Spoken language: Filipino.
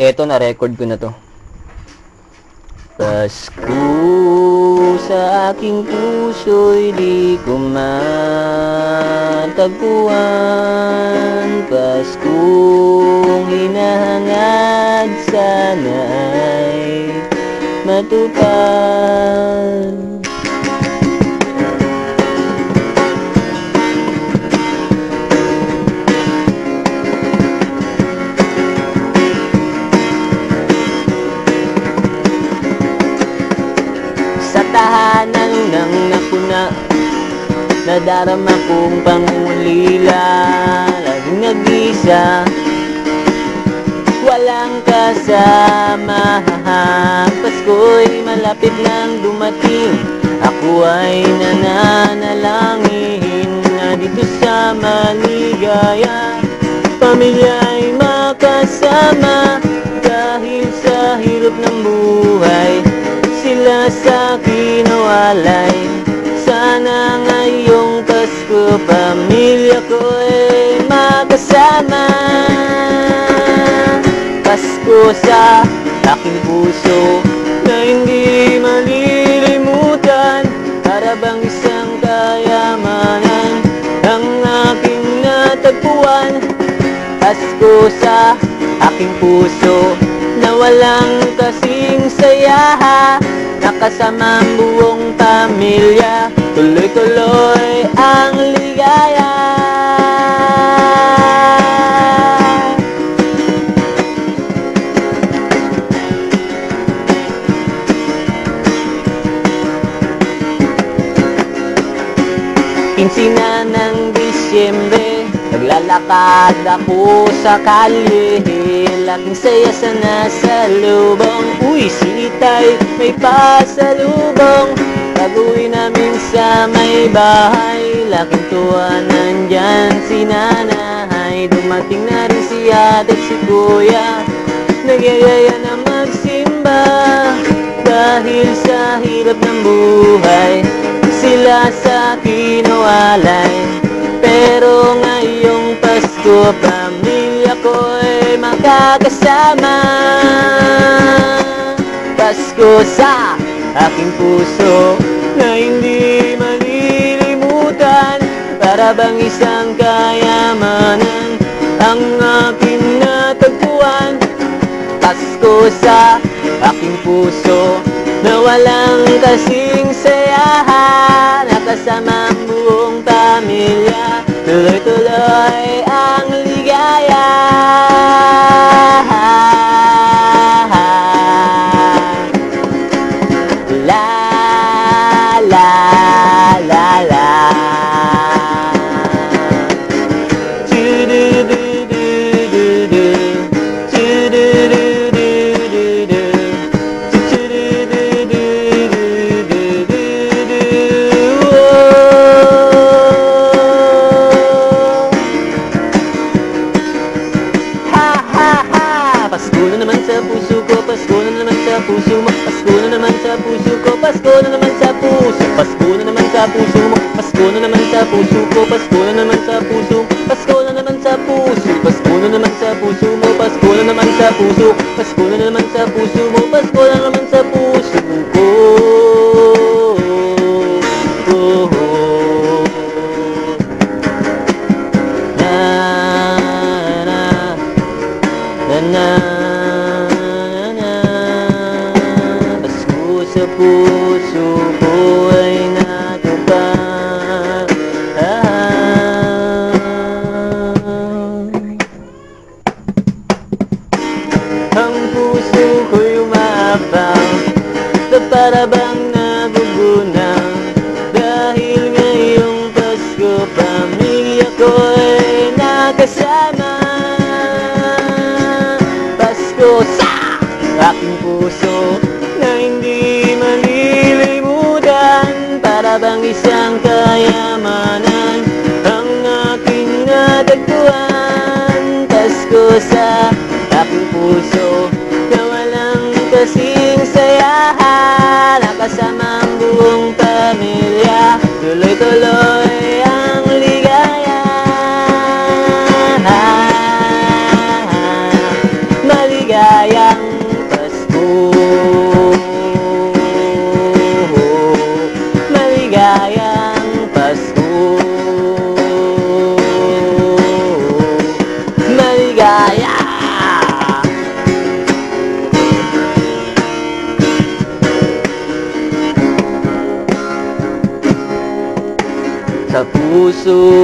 Eto, na-record ko na to. Pasko sa aking puso'y di ko matagpuan. Paskong hinahangad sana'y matupad. Sa tahanan ng napuna, nadarama kong pangulila. Laging nag-isa, walang kasama. Pasko'y malapit nang dumating, ako ay nananalangin na dito sa maligaya pamilya'y makasama. Dahil sa hirap ng buhay, sila sa'kin nawalay. Sana ngayong Pasko, pamilya ko'y makasama. Pasko sa aking puso na hindi malilimutan, para bang isang kayamanan ang aking natagpuan. Pasko sa aking puso na walang kasing saya, nakasama ang buong pamilya, tuloy-tuloy ang ligaya. Kinsina ng Disyembre, naglalakad ako sa kalye. Laging saya sa nasa lubong, uy si Itay may pasalubong. Pag-uwi namin sa may bahay, laking tuwa nandyan si nanay. Dumating na rin si ate at si kuya, nagyayaya na magsimba. Dahil sa hirap ng buhay, sila sa'kin nawalay. Pero ngayong Pasko, pamilya ko'y makakasama. Pasko sa aking puso na hindi malilimutan, para bang isang kayamanan ang aking natagpuan. Pasko sa aking puso na walang kasing saya, nakasama ang buong pamilya, tuloy-tuloy ang ligaya. La la la la. Pasko na naman sa puso ko, Pasko na naman sa puso mo, Pasko na naman sa puso ko, Pasko na naman sa puso, Pasko na naman sa puso mo, Pasko na naman sa puso ko, Pasko na naman sa puso, Pasko na naman sa puso, Pasko na naman sa puso mo, Pasko na naman sa puso, Pasko na naman sa puso mo, Pasko na naman sa puso ko. Pasko sa puso ko ay natupad. Ang puso ko'y umabang, na para bang nagugunang. Dahil ngayong Pasko, pamilya ko'y nakasama. Pasko sa aking puso na hindi malilimutan, para bang isang kayamanan ang aking natagpuan. Pasko sa aking puso na walang kasing saya, nakasama ang buong pamilya, tuloy-tuloy ang ligaya. Maligaya. puso.